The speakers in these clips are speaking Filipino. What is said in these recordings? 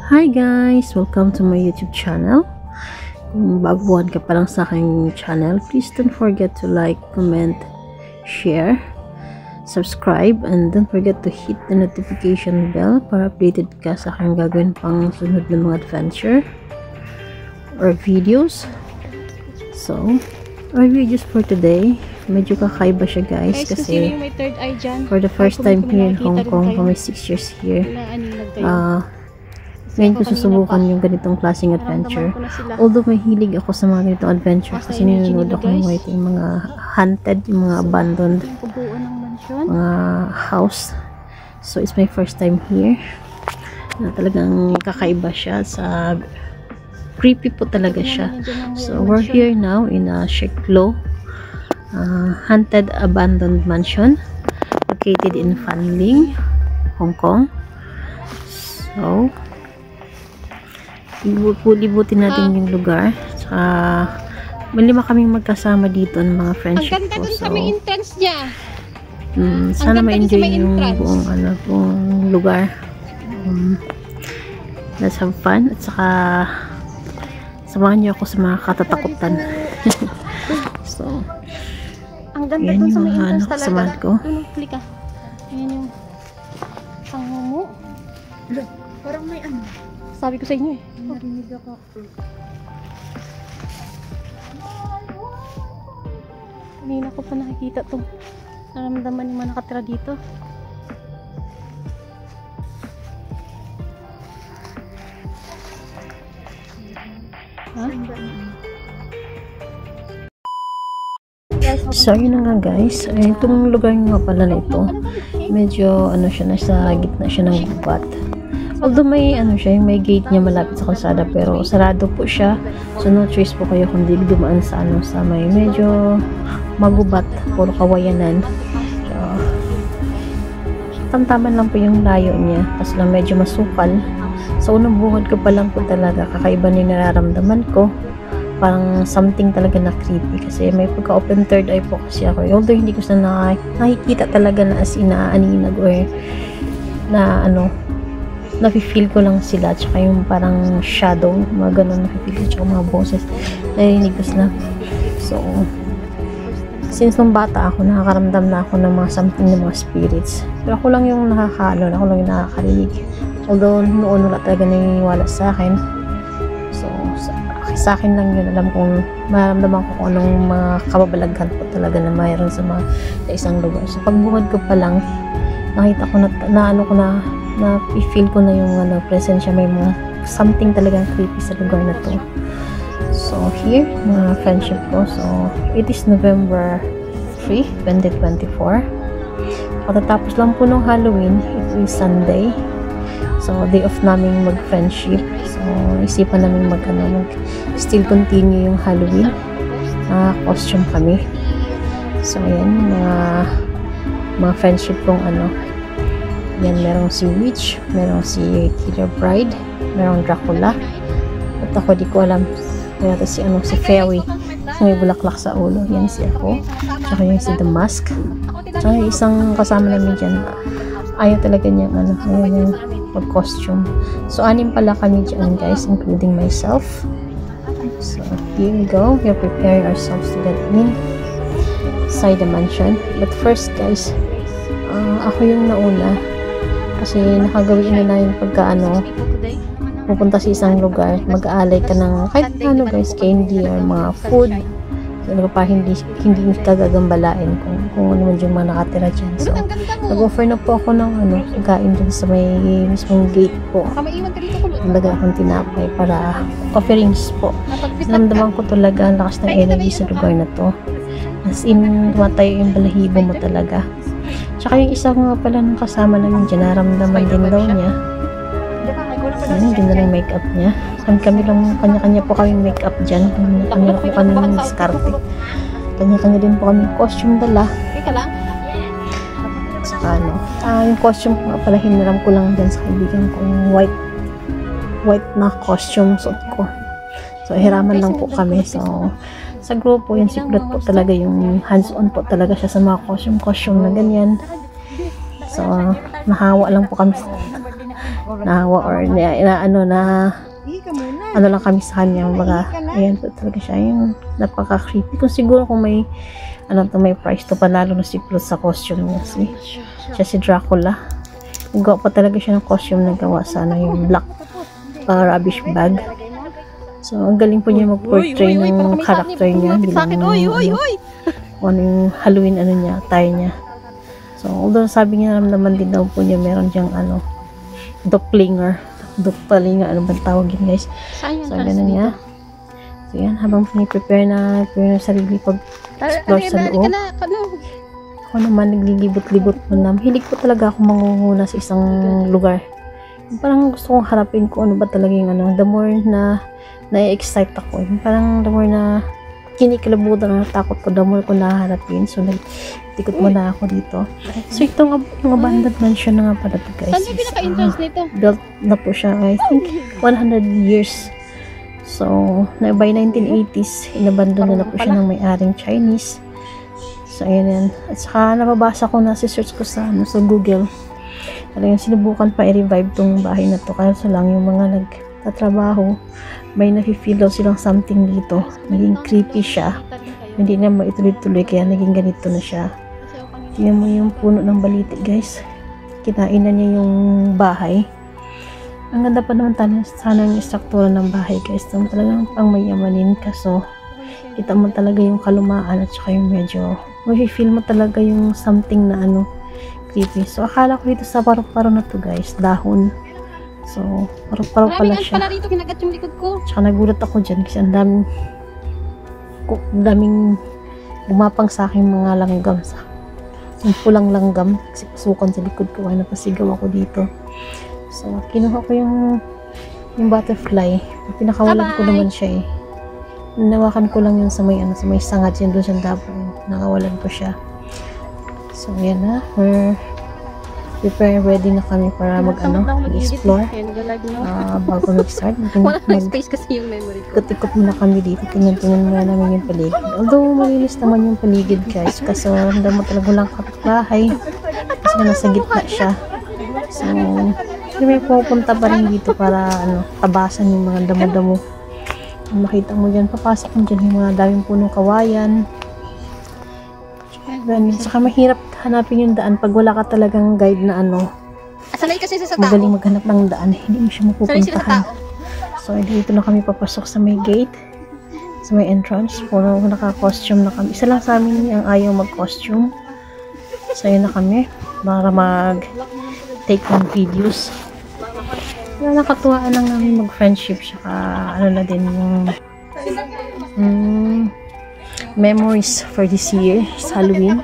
Hi guys! Welcome to my YouTube channel. Kung baguhan ka pa lang sa aking channel, please don't forget to like, comment, share, subscribe, and don't forget to hit the notification bell para updated ka sa aking gagawin pang sunod na mga adventure or videos. So, our videos for today, medyo kakaiba siya guys kasi for the first time here in Hong Kong, for my 6 years here, ngayon ko susubukan yung ganitong klaseng adventure. Although may hilig ako sa mga ganitong adventure kasi nanonood ako ng mga haunted, yung mga abandoned mga house. So it's my first time here na talagang kakaiba siya, sa creepy po talaga siya. So we're here now in a Sheklo haunted abandoned mansion located in Fanling, Hong Kong. So libutin natin yung lugar. Saka may 5 kaming magkasama dito ng mga friendship ko. So, sana ma-enjoy yung buong lugar. Let's have fun. At saka samahan niyo ako sa mga katatakutan. So, ang ganda yan dun sa yung may entrance talaga. Kasamahan ko. Klika. Yan yung pangumo. Parang may ano. Sabi ko sa inyo eh. Narinig ako. Kanina ko pa nakikita itong naramdaman yung mga nakatira dito. Ha? So yun na nga guys, itong lugar nga pala na ito, medyo siya, nasa gitna siya ng gubat. Although may may gate niya malapit sa kalsada, pero sarado po siya. So no choice po kayo kundi dumaan sa sa may medyo magubat, puro kawayanan. So tamtaman lang po yung layo niya, kasi lang medyo masukal. Sa unang bungad ko pa lang po talaga kakaiba na yung nararamdaman ko. Parang something talaga na creepy kasi may pagka-open third eye po kasi ako. Although hindi ko na nakikita talaga na as in naaninag or na nafe-feel ko lang sila, tsaka yung parang shadow, mga ganun nafe-feel ko, tsaka mga boses narinig ko sila. So since nung bata ako, nakakaramdam na ako ng mga something ng mga spirits, pero ako lang yung ako lang yung nakakarinig. Although noon wala talaga naniniwala sa akin. So sa akin lang yun, alam kong maramdaman ko kung anong mga kababalaghan po talaga na mayroon sa isang lugar. So pagbungad ko pa lang, nakita ko na i-feel ko na yung presensya, may mga something talagang creepy sa lugar na to. So here, mga friendship ko. So it is November 3, 2024. Katatapos lang po ng Halloween. It is Sunday. So day off namin mag-friendship. So isipan namin still continue yung Halloween. Costume kami. So ayan, mga friendship kong yan, merong si Witch, merong si Killer Bride, merong Dracula, at ako di ko alam kaya si Fairy, may bulaklak sa ulo. Yan si ako, tsaka yung si The Mask, tsaka yung isang kasama namin dyan, ayaw talaga niyang ayaw niyang mag-costume. So 6 pala kami dyan guys, including myself. So here we go, we are preparing ourselves to get inside the mansion. But first guys, ako yung nauna kasi nakagawin na yung pupunta sa isang lugar, mag-aalay ka ng kahit guys, candy or mga food para hindi kagagambalain kung ano man yung mga nakatira dyan. So nag-offer na po ako ng pagkain dyan sa may mismong gate po. Talaga akong tinapay para offerings po. Naramdaman ko talaga ang lakas ng energy sa lugar na to, as in tumatayo yung balahibo mo talaga. Tsaka yung isa nga pala ng kasama namin dyan, naramdaman din daw niya. Ayan, ganda ng makeup niya. Kanya-kanya po kaming makeup dyan. Kanya-kanya po kaming diskarte. Kanya-kanya din po kaming costume dala. Tsaka yung costume ko nga pala, hiniram ko lang dyan sa kaibigan ko. Yung white na costume suot ko. So, hiraman lang po kami. So, sa grupo, yung secret po talaga, yung hands-on po talaga siya sa mga costume na ganyan. So, nahawa lang po kami nahawa or ano lang kami sa kanya. Mga, ayan po talaga siya. Yung napaka-creepy. Kung siguro kung may may price to, panalo na si Plus sa costume niya. Siya si Dracula. Nagawa pa talaga siya ng costume na gawa sa yung black rubbish bag. So, ang galing po niya mag-portray ng character niya bilang ano yung Halloween niya, attire niya. So, although sabi niya naman din daw po niya meron diyang doppelganger, ano ba tawag yun guys? So, ganun niya. So, yan, habang piniprepare na sarili pag-explore sa loob. Ako naman, naglilibot-libot mo na. Hilig po talaga ako mangunguna sa isang lugar. Parang gusto kong harapin ko ano ba talaga yung the more na na-excite ako. Parang the more na kinikilabutan ang takot ko, the more ko naharapin. So, nagtikot mo na ako dito. So, ito nga yung abandoned mansion na nga pala ito guys. Saan yung pinaka-entrance nito? Built na po siya, I think, 100 years. So, by 1980s, inabandon na po siya ng may-aring Chinese. So, ayan yan. At saka, nababasa ko na, search ko sa Google. Talagang sinubukan pa i-revive tong bahay na to. Kaya so lang yung mga nagtatrabaho, may nafe-feel daw silang something dito. Naging creepy siya. Hindi na maituloy-tuloy, kaya naging ganito na siya. Tingnan mo yung puno ng baliti, guys. Kinain na niya yung bahay. Ang ganda pa naman sana yung struktura ng bahay, guys. So, talagang pang mayamanin. Kaso, kita mo talaga yung kalumaan at saka yung medyo, mafe-feel mo talaga yung something na creepy. So, akala ko dito sa paru-paro na to, guys. Dahon. So, paru-paro pala siya. Pala rito, kinagat yung likod ko. Tsaka nagulat ako dyan kasi ang daming gumapang sa akin mga langgam. Yung pulang langgam. Kasi pasukan sa likod ko. Ay, napasigaw ako dito. So, kinuha ko yung butterfly. Pinakawalan ko naman siya eh. Nawakan ko lang yun sa may sangat yun doon sa dabo. Nakawalan ko siya. So, yan na. We're ready na kami para mag-explore. Bago mag-start. Wala na space kasi yung memory ko. Ikot-ikot muna kami dito. Tingnan muna namin yung paligid. Although, malinis naman yung paligid, guys. Kaso, hindi mo talaga lang kapitbahay. Kasi nasa gitna siya. So, may pupunta pa rin dito para tabasan yung mga damo-damo. Makita mo dyan, papasok mo dyan yung mga daming punong kawayan. Ganyan. Saka mahirap hanapin yung daan pag wala ka talagang guide na Sanay kasi sa tao. magaling maghanap ng daan. Hindi mo siya mapupuntahan. So, dito na kami papasok sa may gate. Sa may entrance. Puro naka-costume na kami. Isa lang sa amin ang ayaw mag-costume. So, yun na kami. Para mag-take ng videos. Nakatuwaan lang namin mag-friendship. Saka, na din yung memories for this year sa Halloween.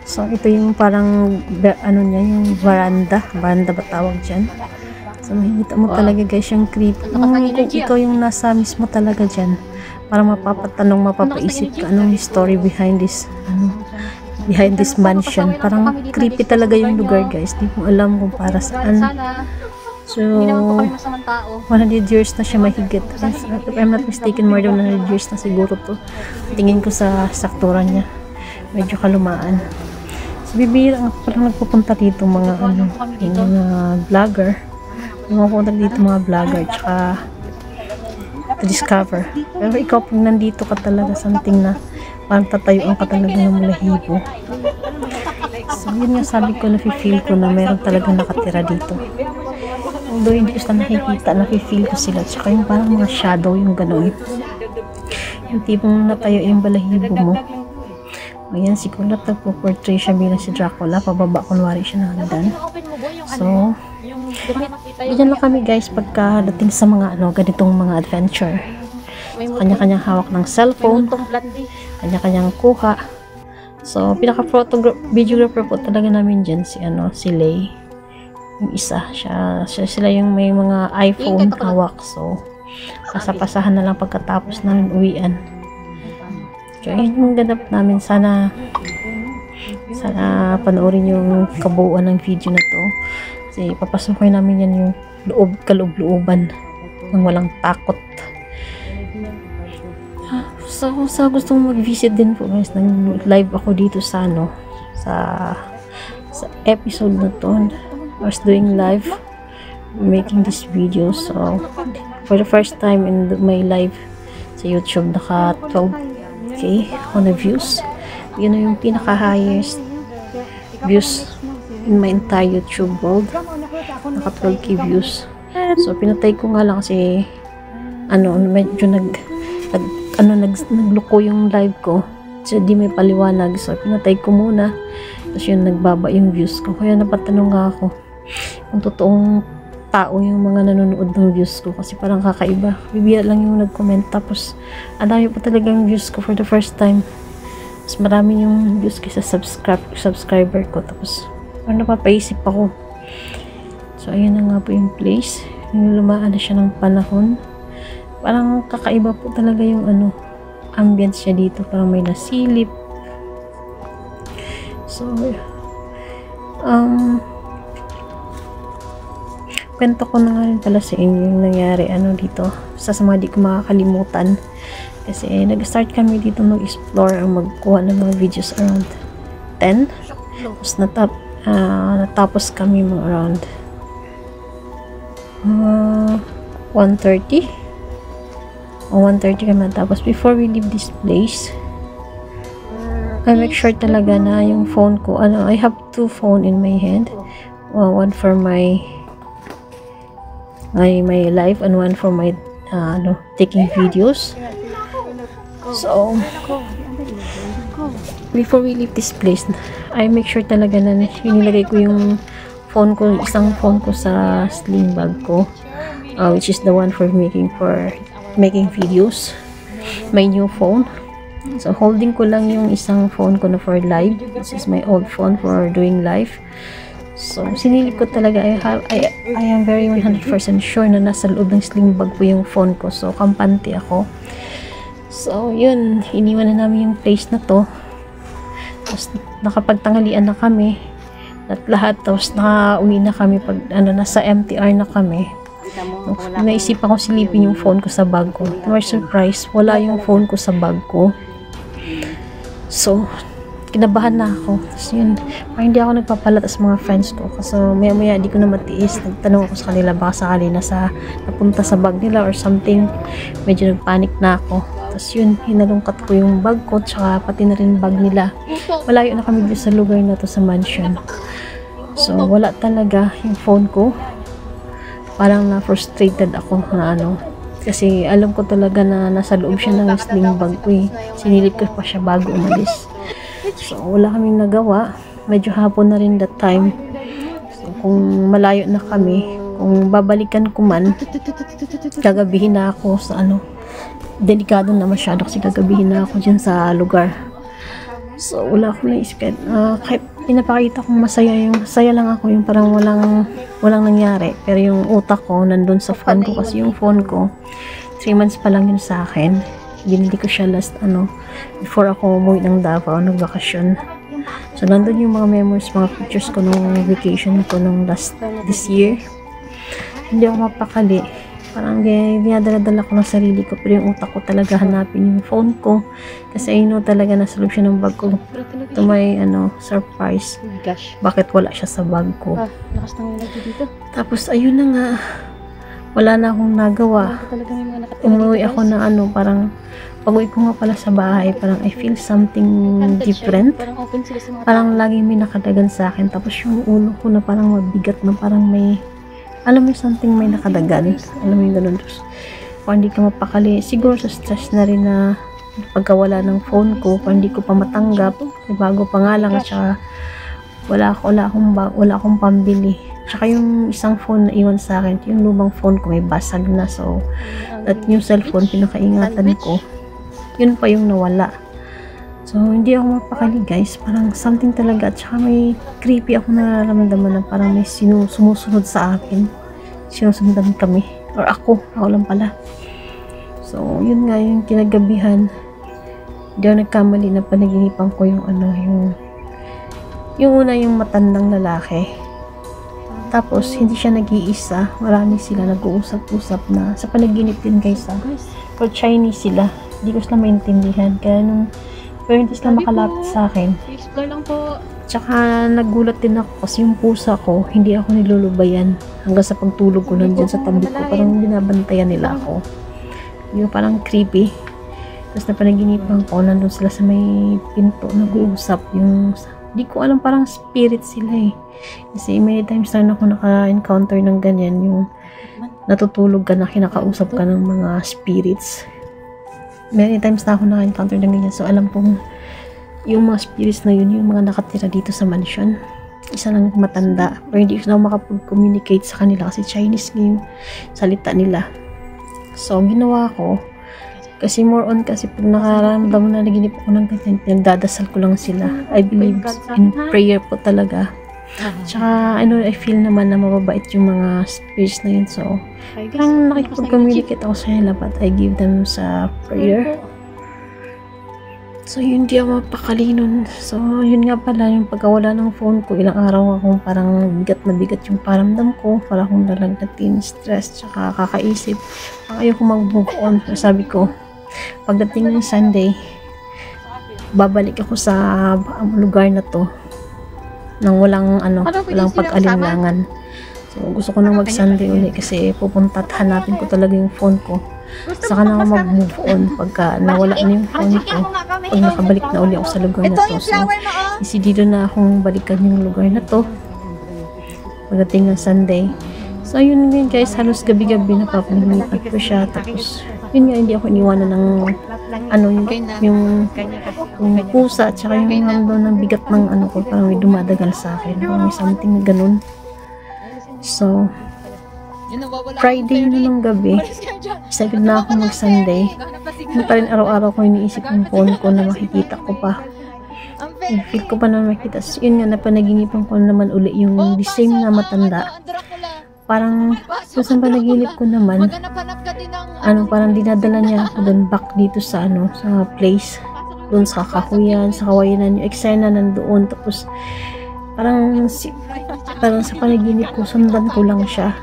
So, ito yung parang yung veranda ba tawag dyan. So, makikita mo talaga guys yung creep. Kung ikaw yung nasa mismo talaga dyan, parang mapapaisip ka anong story behind this mansion. Parang creepy talaga yung lugar guys. Di ko alam kung para saan. So, 100 years na siya mahigit. If I'm not mistaken, more than 100 years na siguro to. Tingin ko sa struktura niya. Medyo kalumaan. So, bibira ako palang nagpupunta dito mga vlogger. Yung mga punta dito mga vlogger tsaka to discover. Pero ikaw pag nandito ka talaga something na parang tatayuan ka talaga ng malahibo. So, yun nga sabi ko, nafe-feel ko na meron talagang nakatira dito. Although hindi ko sila nakikita, nafe-feel ko sila. Tsaka yung parang mga shadow, yung gano'n. Yung tipong natayo yung balahibo mo. Ayan, si Kulat nagpo-portray siya bilang si Dracula. Pababa, kunwari siya na hagdan. So, ganyan lang kami guys pagkadating sa mga ganitong mga adventure. So, kanya-kanyang hawak ng cellphone. Kanya-kanyang kuha. So, pinaka-videographer po talaga namin dyan si Lay. Yung isa, sila yung may mga iPhone hawak. So, pasapasahan na lang pagkatapos namin uwian. So, yun yung ganap namin. Sana panoorin yung kabuuan ng video na to. Kasi papasukin namin yan yung kaloob-looban ng walang takot. So, sa gusto mong mag-visit din po guys, nag-live ako dito sa sa episode na to. I was doing live making this video. So, for the first time in my life sa YouTube, naka 12k ako na views. Yun na yung pinaka-highest views in my entire YouTube world. Naka 12k views. So, pinatay ko nga lang kasi medyo nagluko yung live ko. So, di may paliwanag. So, pinatay ko muna. Tapos yun, nagbaba yung views ko. Kaya napatanong nga ako kung totoong tao yung mga nanonood ng views ko. Kasi parang kakaiba. Bibira lang yung nag-comment. Tapos, ang dami pa talaga yung views ko for the first time. Mas marami yung views ko sa subscriber ko. Tapos, parang napapaisip ako. So, ayun na nga po yung place. Yung lumaan na siya ng panahon. Parang kakaiba po talaga yung ambience siya dito. Parang may nasilip. So, kwento ko na nga rin pala sa inyo yung nangyari dito. Sa mga di ko makakalimutan. Kasi nag-start kami dito mag-explore o magkuha ng mga videos around 10. Tapos natapos kami mga around 1:30. O 1:30 kami natapos. Before we leave this place, I make sure talaga na yung phone ko, I have 2 phone in my hand. One for my live and one for my taking videos. So, before we leave this place, I make sure talaga na inilagay ko yung phone ko, isang phone ko sa sling bag ko, which is the one for making videos. My new phone. So, holding ko lang yung isang phone ko na for live. This is my old phone for doing live. So, sinilip ko talaga. I am very 100% sure na nasa loob ng sling bag ko yung phone ko. So, kampante ako. So, yun. Iniwan na namin yung place na to. Tapos, nakapagtanghalian na kami. At lahat. Tapos, nakauwi na kami pag, nasa MTR na kami. Naisipan ko silipin yung phone ko sa bag ko. To my surprise, wala yung phone ko sa bag ko. So, kinabahan na ako. Tapos yun, hindi ako nagpapalata sa mga friends ko. Kasi maya-maya di ko na matiis. Nagtanong ako sa kanila, baka sakali napunta sa bag nila or something. Medyo nagpanic na ako. Tapos yun, hinalungkat ko yung bag ko, tsaka pati na rin bag nila. Malayo na kami dito sa lugar na to sa mansion. So, wala talaga yung phone ko. Parang na-frustrated ako na kasi alam ko talaga na nasa loob siya ng sling bag ko eh. Sinilip ko pa siya bago umalis. So, wala kaming nagawa. Medyo hapon na rin that time. So, kung malayo na kami, kung babalikan ko man, gagabihin na ako sa delikado na masyado kasi gagabihin na ako dyan sa lugar. So, wala akong naisip. Kahit pinapakita kong masaya lang ako, yung parang walang nangyari. Pero yung utak ko, nandun sa phone ko kasi yung phone ko, 3 months pa lang yun sa akin. Binili ko siya last, before ako umuwi ng Davao, nag-vakasyon. So, nandun yung mga memories, mga pictures ko nung vacation ko nung this year. Hindi ako mapakali. Parang dinadala-dala ko ng sarili ko, pero yung utak ko talaga hanapin yung phone ko. Kasi I know talaga nasa loob siya ng bag ko. To my, surprise. Bakit wala siya sa bag ko. Lakas ng lagi dito. Tapos, ayun na nga. Wala na akong nagawa. Umuwi ako na parang pag-uwi ko nga pala sa bahay, parang I feel something different. Parang laging may nakadagan sa akin. Tapos yung ulo ko na parang mabigat na parang may, alam mo something may nakadagan. Alam mo yung ganun. Tapos, kung hindi ka mapakali, siguro sa stress na rin na pagkawala ng phone ko, kung hindi ko pa matanggap, bago pa nga lang, at saka wala akong pambili. Tsaka yung isang phone na iwan sa akin, yung lumang phone ko may basag na. So, at yung cellphone, pinakaingatan ko, yun pa yung nawala. So, hindi ako mapakali guys. Parang something talaga. At saka may creepy ako nararamdaman na parang may sumusunod sa akin. Sinusundan kami. Or ako lang pala. So, yun nga yung kinagabihan. Hindi ako nagkamali na panaginipan ko yung yung una yung matandang lalaki. Tapos, hindi siya nag-iisa. Marami sila nag-uusap-usap na. Sa panaginip din guys or Chinese sila. Hindi ko sila maintindihan. Kaya pero hindi sila makalapit sa akin. Explore lang po. Tsaka nagulat din ako kasi yung pusa ko, hindi ako nilulubayan. hanggang sa pagtulog ko nandyan sa tabi ko, parang binabantayan nila ako. Yung parang creepy. Tapos napanaginipan ko, nandun sila sa may pinto, nag-uusap. Yung, di ko alam, parang spirit sila eh. Kasi many times na ako naka-encounter ng ganyan, yung natutulog ka na, kinakausap ka ng mga spirits. Many times na ako naka-encounter ng ganyan. So alam kong yung mga spirits na yun, yung mga nakatira dito sa mansion. Isa lang matanda. Pero hindi ko na makapag-communicate sa kanila kasi Chinese yung salita nila. So, ginawa ko, kasi more on kasi pag nakaramdam na naginip ako ng ganyan, pinagdadasal ko lang sila. I believe in prayer po talaga. Tsaka, I feel naman na mababait yung mga spirits na yun. So, parang nakikipag-communicate ako sa kanila, but I give them sa prayer. So, yun, di ako mapakali nun. So, yun nga pala, yung pagkawala ng phone ko, ilang araw akong parang bigat na bigat yung paramdam ko. Para akong lalagnatin, stress, tsaka kakaisip. Ayaw ko mag-move on. So, sabi ko, pagdating ng Sunday, babalik ako sa lugar na to nang walang, walang pag-alinlangan. So, gusto ko nang mag-Sunday ulit kasi pupunta at hanapin ko talaga yung phone ko. Saka na ako mag-move on pagka nawala na yung phone ko, pag nakabalik na uli ako sa lugar na to. So, isidido na akong balikan yung lugar na to pagdating ng Sunday. So, yun guys, halos gabi-gabi napapanimipan ko siya. Tapos, yun nga, hindi ako iniwanan ng yung pusa at saka yung nandun ng bigat ng ko, parang may dumadagal sa akin. Parang may something na ganun. So, Friday na ng gabi, excited na ako mag-Sunday. Hindi pa rin araw-araw ko iniisip yung phone ko na makikita ko pa. Feel ko pa na makita. So, yun nga, napanaginipan ko naman uli yung the same na matanda. Parang, sa panaginip ko naman, parang dinadala niya ako doon back dito sa, sa place. Doon sa kahuyan, sa kawayanan, yung eksena nandoon. Tapos, parang sa panaginip ko, sundan ko lang siya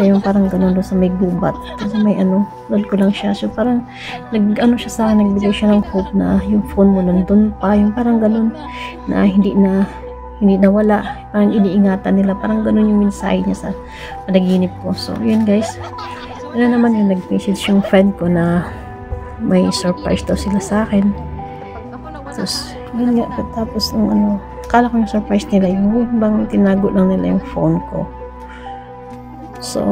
yung parang ganun doon sa may gubat, sa may sundan ko lang siya. So parang siya sa akin, nagbigay siya ng hope na yung phone mo nandun pa, yung parang ganun na hindi nawala, parang iniingatan nila, parang ganun yung mensahe niya sa panaginip ko. So yun guys, naman yung nag-message yung friend ko na may surprise daw sila sa akin. Tapos yun nga, tapos nung akala ko yung surprise nila yung bang tinago lang nila yung phone ko. So,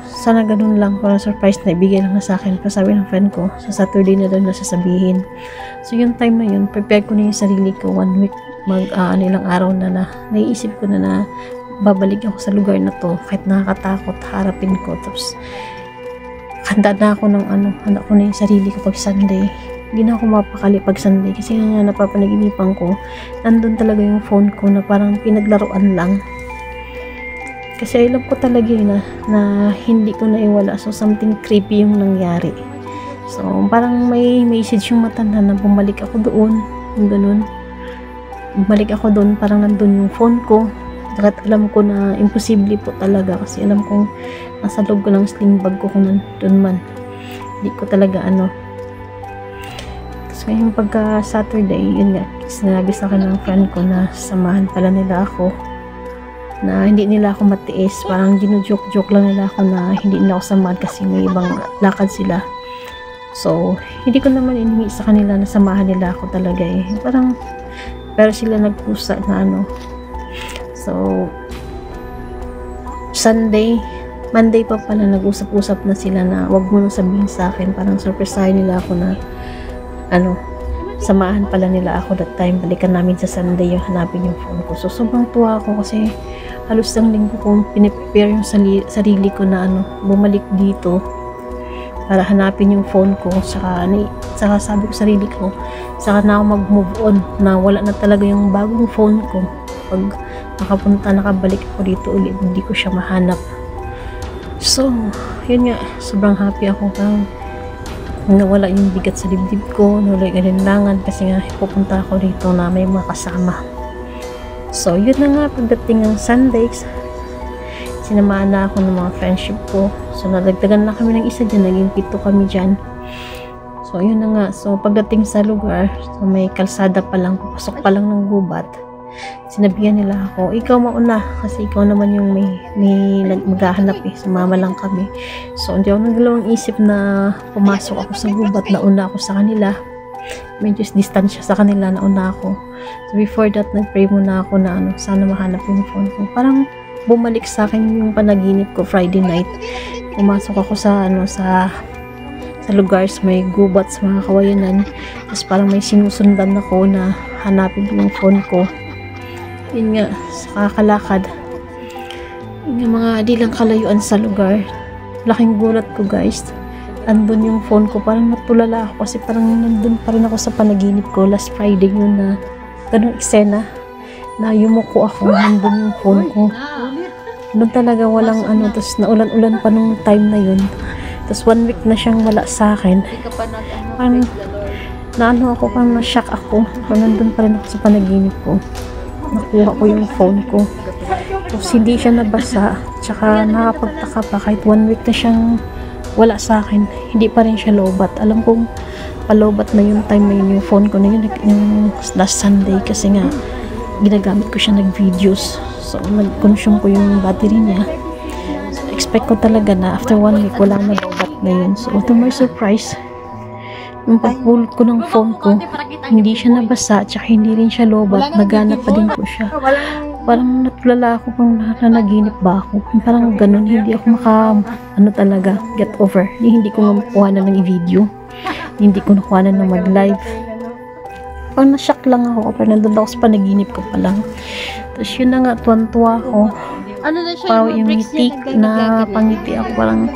sana ganun lang, parang surprise na ibigay lang na sa akin. Pasabi ng friend ko, sa Saturday na doon na sasabihin. So, yung time na yun, prepare ko na yung sarili ko 1 week, ilang araw na naiisip ko na babalik ako sa lugar na to, kahit nakakatakot, harapin ko. Tapos, handa na ako handa ko na yung sarili ko pag Sunday. Hindi na ako mapakali pag Sunday, kasi nga napapanaginipan ko, nandun talaga yung phone ko na parang pinaglaruan lang. Kasi I love ko talaga yun na hindi ko naiwala. So, something creepy yung nangyari. So, parang may message yung matanda na bumalik ako doon. Yung ganun. Bumalik ako doon, parang nandun yung phone ko. At alam ko na imposible po talaga. Kasi alam kong nasa loob ko ng sling bag ko kung nandun man. Hindi ko talaga Tapos ngayon pagka Saturday, yun nga, sinabi sa akin ng friend ko na samahan pala nila ako. Na hindi nila ako matiis, parang ginujoke-joke lang nila ako na hindi nila ako samahan kasi may ibang lakad sila. So, hindi ko naman iningi sa kanila na samahan nila ako talaga eh. Parang, pero sila nagpusa na So, Monday pa pala nag-usap-usap na sila na wag mo nang sabihin sa akin. Parang surprisehin nila ako na samahan pala nila ako that time. Balikan namin sa Sunday yung hanapin yung phone ko. So, sobrang tuwa ako kasi halos ng linggo kong piniprepare yung sarili ko na bumalik dito para hanapin yung phone ko. Saka sabi ko sarili ko, saka na ako mag-move on na wala na talaga yung bagong phone ko. Pag nakabalik ako dito ulit, hindi ko siya mahanap. So, yun nga, sobrang happy ako kang nawala yung bigat sa dibdib ko, nawala yung alinlangan kasi nga pupunta ako dito na may mga kasama. So, yun na nga, pagdating ng Sundays, sinamahan na ako ng mga friendship ko. So, nadagdagan na kami ng isa dyan, naging 7 kami dyan. So, yun na nga. So, pagdating sa lugar, so may kalsada pa lang, papasok pa lang ng gubat, sinabihan nila ako, ikaw mauna kasi ikaw naman yung may maghahanap sumama lang kami. So hindi ako nagdalawang isip na pumasok ako sa gubat, nauna ako sa kanila, medyo distansya sa kanila, nauna ako. So before that, nag-pray muna ako na sana mahanap yung phone ko. Parang bumalik sa akin yung panaginip ko Friday night. Pumasok ako sa lugar sa may gubat sa mga kawayanan, tapos parang may sinusundan ako na hanapin ko yung phone ko. Yun nga, sa kakalakad, yung mga di lang kalayuan sa lugar, laking gulat ko guys, andun yung phone ko. Parang natulala ako kasi parang nandun pa rin ako sa panaginip ko last Friday yun, na ganun eksena na yumuko ako, nandun yung phone ko. Doon talaga walang tapos naulan-ulan pa nung time na yun, tapos 1 week na siyang wala sa akin. Parang ako, parang na-shock ako, parang nandun pa rin ako sa panaginip ko. Nakuha ko yung phone ko, tapos hindi siya nabasa, tsaka nakapagtaka pa, kahit 1 week na siyang wala sa akin, hindi pa rin siya lobat. Alam kong palobat na yung time na yun, yung phone ko na yun, yung last Sunday, kasi nga ginagamit ko siya nag-videos, so nag-consume ko yung battery niya. So expect ko talaga na after 1 week wala na lobat na yun. So to my surprise, yung pagpulot ko ng phone ko, hindi siya nabasa, tsaka hindi rin siya lobat, nagana pa din po siya. Parang natulala ako, kung nanaginip ba ako, parang ganun, hindi ako talaga get over. Hindi ko makuha na ng i-video, hindi ko nakuha na ng mag-live. Parang na-shock lang ako, parang nandun ako sa panaginip ko pa lang. Tapos yun na nga, tuwan-tuwa ako. Parang yung ngiti na pangiti ako, parang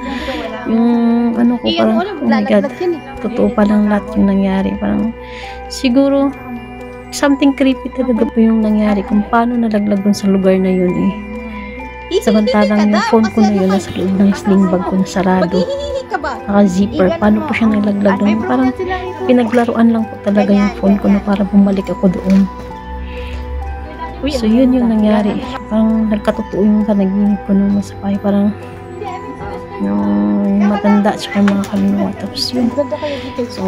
yung ko, parang oh my god, totoo palang lahat yung nangyari. Parang siguro something creepy talaga po yung nangyari, kung paano nalaglag dun sa lugar na yun samantalang yung phone ko na yun nasa loob ng sling bag ko na sarado, naka-zipper. Paano po siya nalaglag dun? Parang pinaglaruan lang po talaga yung phone ko na para bumalik ako doon. So yun yung nangyari, parang nagkatotoo yung panaginip ko nung masapay, parang yung matanda tsaka yung mga kaluluwa. Tapos yun, so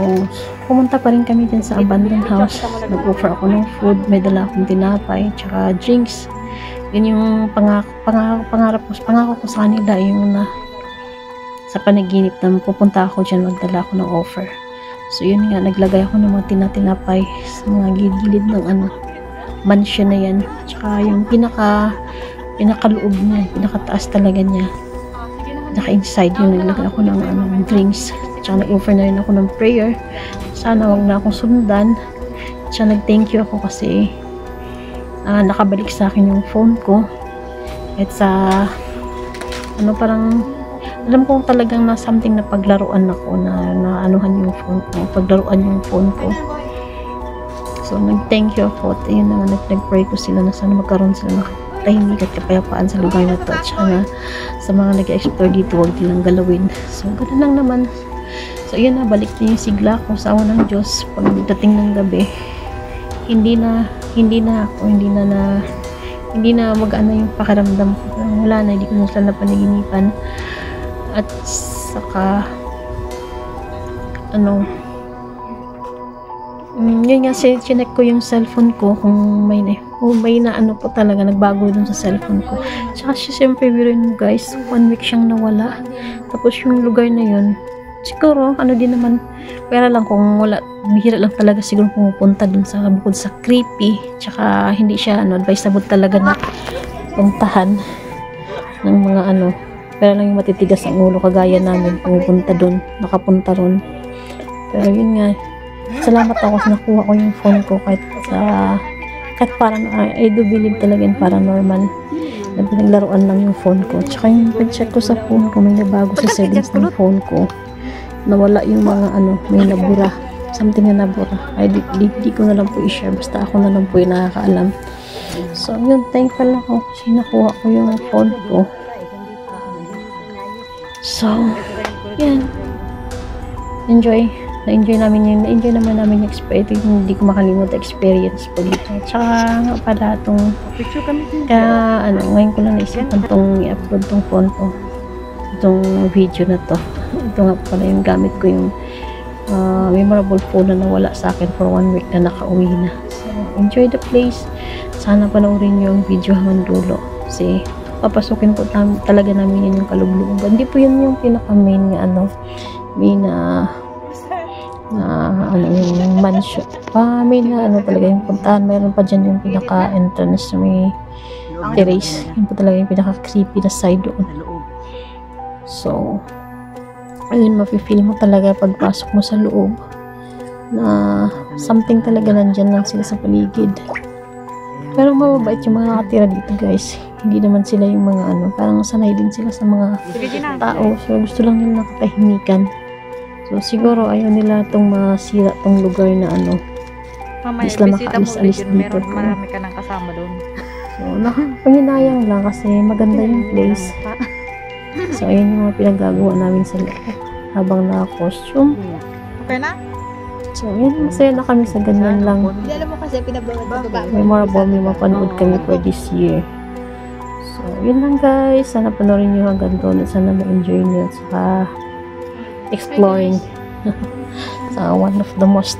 pumunta pa rin kami dyan sa abandoned house, nag-offer ako ng food, may dala akong tinapay tsaka drinks. Yun yung pangako ko sa kanila, yung na sa panaginip na pupunta ako dyan, magdala ako ng offer. So yun nga, naglagay ako ng mga tinapay sa mga gilid ng mansion na yan, tsaka yung pinakaloob niya, pinakataas talaga niya, naka-inside yun, naglagay ako ng drinks, tsaka nag-offer na rin ako ng prayer, sana wag na akong sundan. Tsaka nag-thank you ako kasi nakabalik sa akin yung phone ko, at sa parang alam kong talagang na something na paglaruan ako, na anuhan yung phone ko, paglaruan yung phone ko. So nag-thank you ako, at yun naman, nag-pray ko sila na sana magkaroon sila ng tahimik at kapayapaan sa lugar na to, at saka na sa mga nag-explore dito, huwag nilang galawin. So ganoon lang naman. So yun na, balik na yung sigla ko sa awa ng Diyos. Pagdating ng gabi, hindi na mag-ano yung pakiramdam ko. Wala na, hindi ko na sila napanaginipan. At saka yun nga, chinek ko yung cellphone ko kung may na po talaga, nagbago dun sa cellphone ko. Tsaka siyempre, biruin mo guys, 1 week siyang nawala. Tapos yung lugar na yun, siguro, din naman, pera lang kung wala, mahirap lang talaga siguro pumupunta dun sa, bukod sa creepy, tsaka hindi siya, advisable talaga na puntahan ng mga pera lang yung matitigas ang ulo, kagaya namin, pumupunta dun, nakapunta ron. Pero yun nga, salamat ako sa nakuha ko yung phone ko, kahit parang, I do believe talaga in paranormal, na pinaglaruan lang yung phone ko. Tsaka yung pag-check ko sa phone ko, may nabago sa settings ng phone ko, nawala yung mga may nabura, something na nabura. Ay di ko na lang po i-share, basta ako na lang po yung nakakaalam. So yun, thankful ako kasi nakuha ko yung phone ko. So yan, na-enjoy naman namin yung experience, hindi ko makalimut experience po dito. Tsaka nga pala ngayon ko lang naisipan tong i-upload tong phone ko, itong video na to. Ito nga pala yung gamit ko, yung memorable phone na nawala sa akin for 1 week na nakauwi na. So enjoy the place. sana panoorin niyo yung video hanggang dulo. Kasi papasukin po talaga namin yun yung kaluglugan. Hindi po yun yung pinaka main nga main ano yung mansion. Main na talaga yung puntahan. Mayroon pa dyan yung pinaka entrance na may terrace. Yun po talaga yung pinaka creepy na side doon. So, ayun, mafe-feel mo talaga pagpasok mo sa loob na something talaga nandyan lang sila sa paligid. Pero mababait yung mga nakatira dito, guys. Hindi naman sila yung mga parang sanay din sila sa mga tao. So, gusto lang nila ng katahimikan. So, siguro ayaw nila itong masira tong lugar na Mamaya, isla bisita mo ulit makaalis-alis yun. dito. Meron, marami ka nang kasama doon. So, panginayang lang kasi maganda yung place. So, ayun yung mga pinagagawa namin sa loob habang naka-costume. Okay na? So, yun, masaya na kami sa ganyan lang. Hindi alam mo kasi pinabawad ba? Memorable may mapanood kami for this year. So, yun lang guys. Sana panoorin nyo hanggang doon at sana ma-enjoy nyo sa exploring. Sa one of the most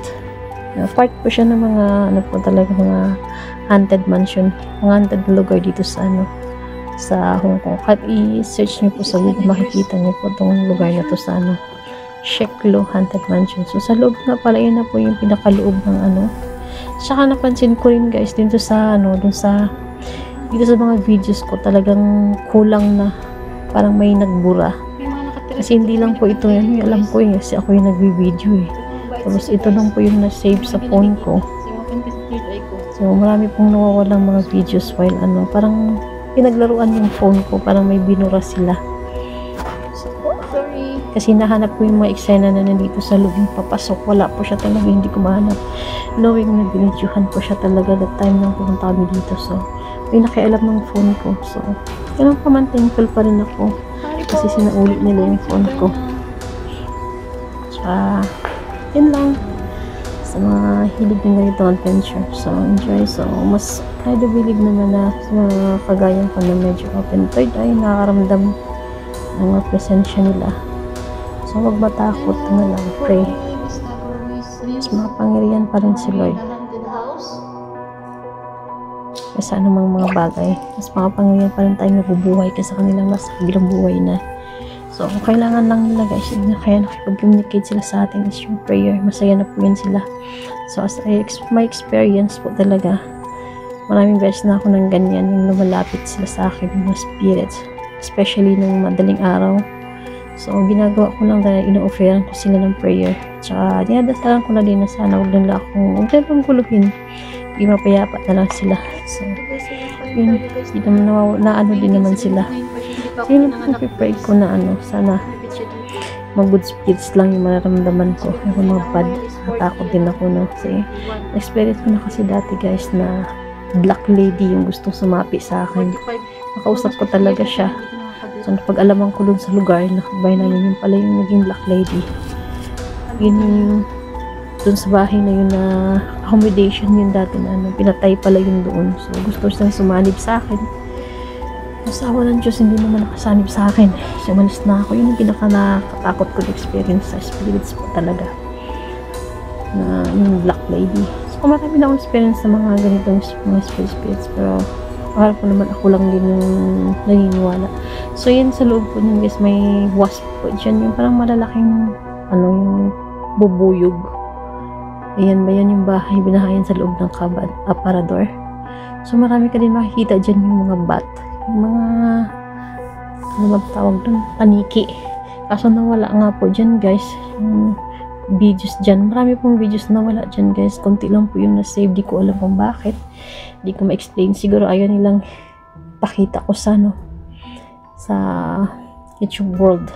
part po siya ng mga po talaga mga haunted mansion, mga haunted lugar dito sa sa Hong Kong. Kahit i-search nyo po sa Google, makikita nyo po itong lugar na to sa Shek Klo Haunted Mansion. So, sa loob nga pala, yun na po yung pinakaloob ng Tsaka napansin ko rin guys, dito sa dito sa mga videos ko, talagang kulang na parang may nagbura. Kasi hindi lang po ito yan. Alam ko yun kasi ako yung nagbi-video eh. Tapos ito lang po yung na-save sa phone ko. So, marami pong nawawalang mga videos while parang pinaglaruan yung phone ko, parang may binura sila. Kasi nahanap ko yung mga eksena na nandito sa loob yung papasok. Wala po siya talaga, hindi ko mahanap. Knowing na binidyohan po siya talaga that time nang pumunta kami dito. So, may nakialam ng phone ko. So, kailan pa man thankful pa rin ako. Kasi sinaulit nila yung phone ko. Tsaka, yun lang. Sa mga hilig ng ganitong adventure. So, enjoy. So, mas I do believe naman na sa mga kagayang ko na medyo open third ay nakakaramdam ng mga presensya nila. So, huwag matakot na lang. Pray. Mas makapangyarihan pa rin si Lord. Kasi anumang mga bagay. Mas makapangyarihan pa rin tayo nabubuhay kasi sa kanilang nasa kabilang buhay na. So, kung kailangan lang nila guys, kaya nakipag-communicate sila sa atin is yung prayer. Masaya na po yun sila. So, as my experience po talaga, maraming beses na ako ng ganyan, yung lumalapit sila sa akin, mga spirits. Especially nung madaling araw. So, ginagawa ko lang dahil ino-offeran ko sila ng prayer. Tsaka, dinadasalan ko na din na sana huwag nila akong guluhin. Hindi mapayapa na lang sila. So, yun, hindi naman din naman sila. So, yun lang pipray ko na sana mga good spirits lang yung mararamdaman ko. Yung mga bad, natakot din ako na. Kasi, experience ko na kasi dati guys na black lady yung gustong sumapi sa akin. Nakausap ko talaga siya. So, napag-alaman ko dun sa lugar, nakabay namin yung pala yung naging black lady. Yun yung dun sa bahay na yun na accommodation yun dati na pinatay pala yun doon. So, gusto siyang sumanib sa akin. Asawa ng Diyos, hindi naman nakasanib sa akin. So, malis na ako. Yun yung pinaka-nakatakot ko na experience sa spirits po talaga. Na yung black lady. So, marami na akong experience sa mga ganitong mga spirits. Pero, akala ko naman ako lang din yung naniniwala. So, yun sa loob po nun guys, may wasp po dyan. Yung parang malalaking, yung bubuyog. Ayan ba yan yung bahay, binahayan sa loob ng aparador. So, marami ka din makikita dyan yung mga bat. Yung mga, magtawag doon, paniki. Kaso nawala nga po dyan guys. Yung videos dyan. Marami pong videos na wala dyan guys. Konti lang po yung na-save. Di ko alam kung bakit. Di ko ma-explain. Siguro ayaw nilang pakita ko sa sa YouTube world.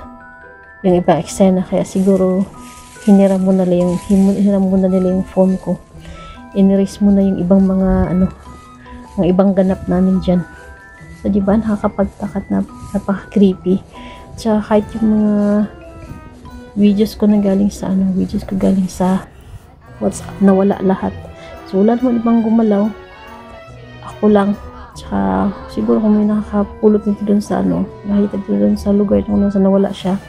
Yung ibang eksena. Kaya siguro hiniram mo na nila yung phone ko. Inerase mo na yung ibang mga mga ibang ganap namin dyan. So diba nakakapagtakat na napaka-creepy. Tsaka kahit yung mga videos ko na galing sa videos ko galing sa WhatsApp, nawala lahat. So wala naman ibang gumalaw, ako lang. Tsaka siguro kung may nakakapulot nito dun sa nakita dito dun sa lugar kung saan nawala siya.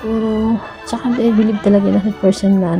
Pero tsaka I believe talaga na person na